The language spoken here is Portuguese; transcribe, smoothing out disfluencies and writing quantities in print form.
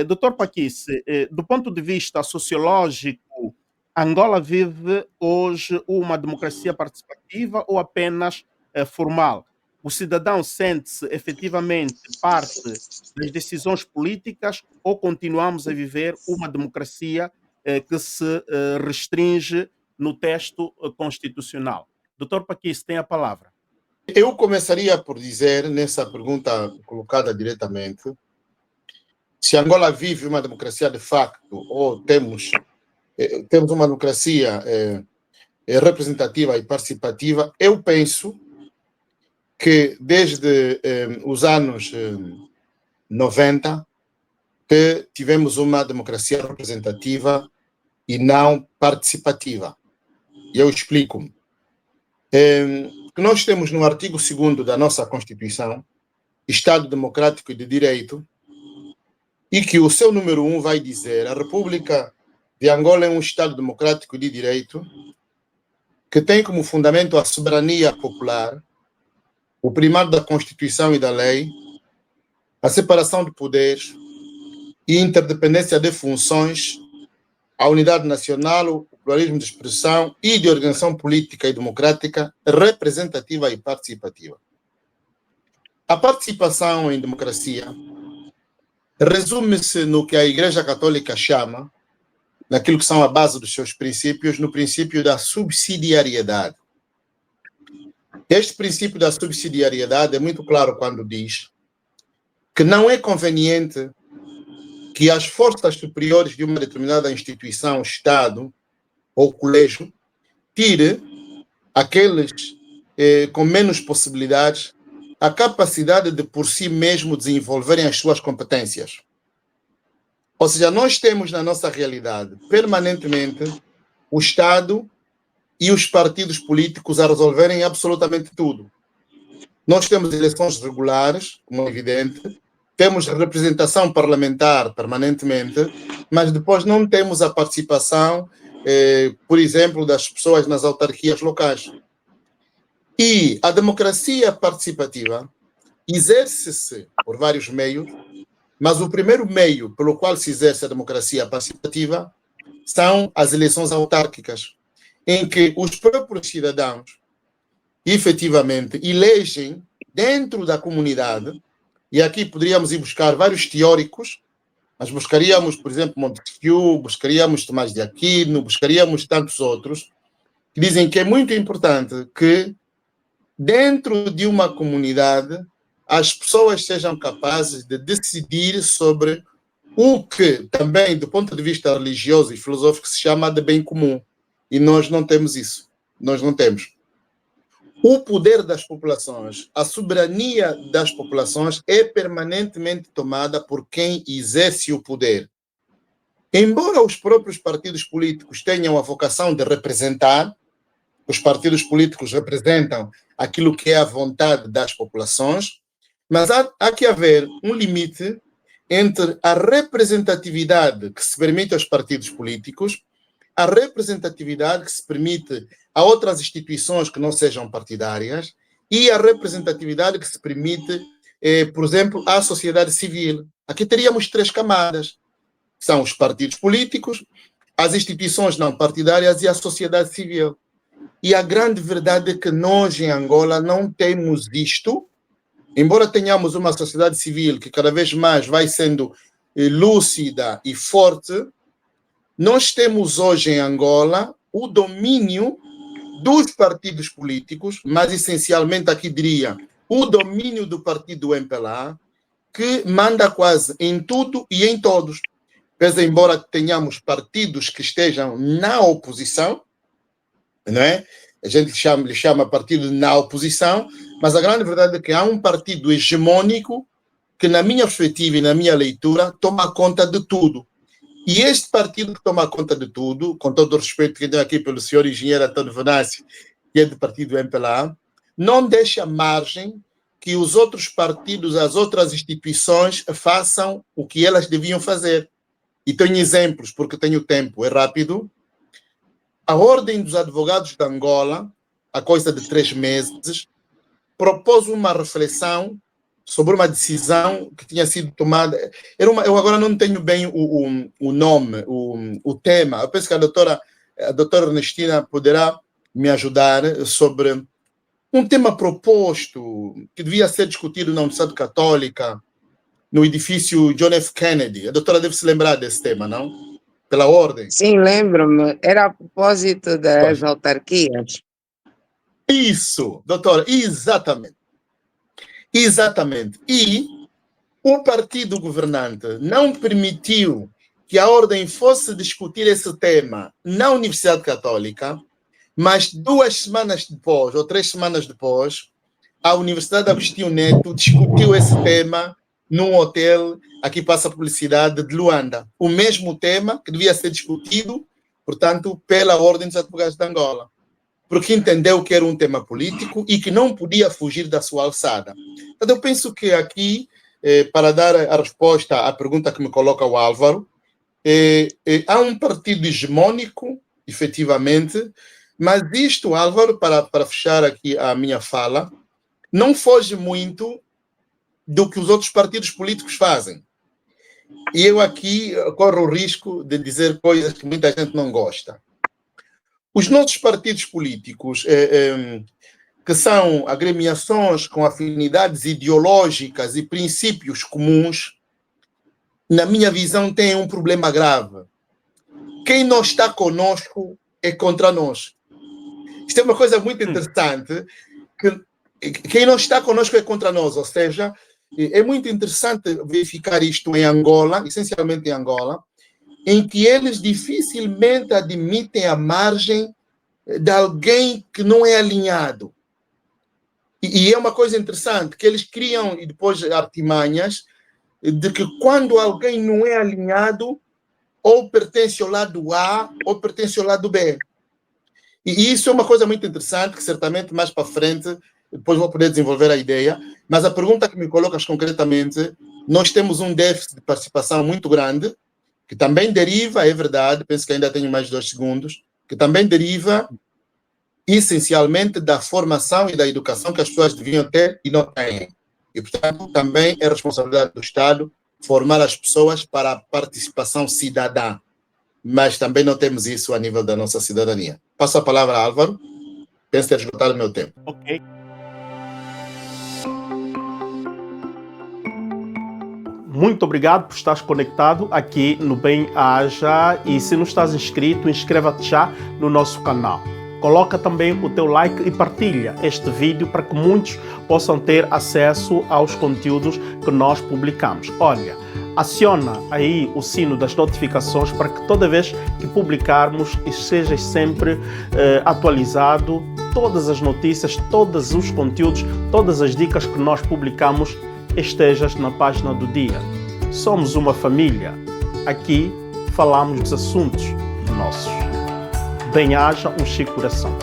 Doutor Paquis, do ponto de vista sociológico, Angola vive hoje uma democracia participativa ou apenas formal? O cidadão sente-se efetivamente parte das decisões políticas ou continuamos a viver uma democracia que se restringe no texto constitucional? Doutor Paquis, tem a palavra. Eu começaria por dizer, nessa pergunta colocada diretamente, se Angola vive uma democracia de facto ou temos uma democracia representativa e participativa, eu penso que desde os anos 90 que tivemos uma democracia representativa e não participativa. E eu explico-me. Que nós temos no artigo 2º da nossa Constituição, Estado Democrático e de Direito, e que o seu número 1 vai dizer: a República de Angola é um Estado democrático e de direito que tem como fundamento a soberania popular, o primário da Constituição e da lei, a separação de poderes e interdependência de funções, a unidade nacional, o pluralismo de expressão e de organização política e democrática, representativa e participativa. A participação em democracia resume-se no que a Igreja Católica chama, naquilo que são a base dos seus princípios, no princípio da subsidiariedade. Este princípio da subsidiariedade é muito claro quando diz que não é conveniente que as forças superiores de uma determinada instituição, Estado ou colégio tire aqueles com menos possibilidades a capacidade de por si mesmo desenvolverem as suas competências. Ou seja, nós temos na nossa realidade permanentemente o Estado e os partidos políticos a resolverem absolutamente tudo. Nós temos eleições regulares, como é evidente, temos representação parlamentar permanentemente, mas depois não temos a participação, por exemplo, das pessoas nas autarquias locais. E a democracia participativa exerce-se por vários meios, mas o primeiro meio pelo qual se exerce a democracia participativa são as eleições autárquicas, em que os próprios cidadãos, efetivamente, elegem dentro da comunidade, e aqui poderíamos ir buscar vários teóricos, mas buscaríamos, por exemplo, Montesquieu, buscaríamos Tomás de Aquino, buscaríamos tantos outros, que dizem que é muito importante que dentro de uma comunidade as pessoas sejam capazes de decidir sobre o que também, do ponto de vista religioso e filosófico, se chama de bem comum. E nós não temos isso. Nós não temos. O poder das populações, a soberania das populações é permanentemente tomada por quem exerce o poder. Embora os próprios partidos políticos tenham a vocação de representar, os partidos políticos representam aquilo que é a vontade das populações, mas há que haver um limite entre a representatividade que se permite aos partidos políticos, a representatividade que se permite a outras instituições que não sejam partidárias e a representatividade que se permite, por exemplo, à sociedade civil. Aqui teríamos 3 camadas, que são os partidos políticos, as instituições não partidárias e a sociedade civil. E a grande verdade é que nós, em Angola, não temos isto, embora tenhamos uma sociedade civil que cada vez mais vai sendo lúcida e forte, nós temos hoje em Angola o domínio dos partidos políticos, mas essencialmente aqui diria o domínio do partido MPLA, que manda quase em tudo e em todos. Pese embora tenhamos partidos que estejam na oposição, não é? A gente lhe chama partido na oposição, mas a grande verdade é que há um partido hegemônico que, na minha perspectiva e na minha leitura, toma conta de tudo. E este partido que toma conta de tudo, com todo o respeito que tenho aqui pelo senhor engenheiro António Venâncio, que é do partido MPLA, não deixa margem que os outros partidos, as outras instituições façam o que elas deviam fazer. E tenho exemplos, porque tenho tempo, é rápido. A Ordem dos Advogados de Angola, há coisa de 3 meses, propôs uma reflexão sobre uma decisão que tinha sido tomada. Eu agora não tenho bem o nome, o tema. Eu penso que a doutora Ernestina poderá me ajudar sobre um tema proposto que devia ser discutido na Universidade Católica, no edifício John F. Kennedy. A doutora deve se lembrar desse tema, não? Pela ordem. Sim, lembro-me. Era a propósito das autarquias. Isso, doutora, exatamente. Exatamente. E o partido governante não permitiu que a ordem fosse discutir esse tema na Universidade Católica, mas 2 semanas depois, ou 3 semanas depois, a Universidade Agostinho Neto discutiu esse tema num hotel, aqui passa a publicidade, de Luanda. O mesmo tema que devia ser discutido, portanto, pela Ordem dos Advogados de Angola, porque entendeu que era um tema político e que não podia fugir da sua alçada. Então, eu penso que aqui, para dar a resposta à pergunta que me coloca o Álvaro, há um partido hegemônico, efetivamente, mas isto, Álvaro, para fechar aqui a minha fala, não foge muito do que os outros partidos políticos fazem. E eu aqui corro o risco de dizer coisas que muita gente não gosta. Os nossos partidos políticos, que são agremiações com afinidades ideológicas e princípios comuns, na minha visão, têm um problema grave. Quem não está conosco é contra nós. Isto é uma coisa muito interessante, que quem não está conosco é contra nós, ou seja, é muito interessante verificar isto em Angola, essencialmente em Angola, em que eles dificilmente admitem a margem de alguém que não é alinhado. E é uma coisa interessante, que eles criam e depois artimanhas de que quando alguém não é alinhado, ou pertence ao lado A, ou pertence ao lado B. E isso é uma coisa muito interessante, que certamente mais para frente, depois vou poder desenvolver a ideia, mas a pergunta que me colocas concretamente, nós temos um déficit de participação muito grande, que também deriva, é verdade, penso que ainda tenho mais 2 segundos, que também deriva essencialmente da formação e da educação que as pessoas deviam ter e não têm. E, portanto, também é responsabilidade do Estado formar as pessoas para a participação cidadã. Mas também não temos isso a nível da nossa cidadania. Passo a palavra a Álvaro. Penso ter esgotado o meu tempo. Ok. Muito obrigado por estar conectado aqui no Bem-Aja, e se não estás inscrito, inscreva-te já no nosso canal. Coloca também o teu like e partilha este vídeo para que muitos possam ter acesso aos conteúdos que nós publicamos. Olha, aciona aí o sino das notificações para que toda vez que publicarmos sejas sempre atualizado, todas as notícias, todos os conteúdos, todas as dicas que nós publicamos estejas na página do dia. Somos uma família. Aqui falamos dos assuntos nossos. Bem-aja um Chico Coração.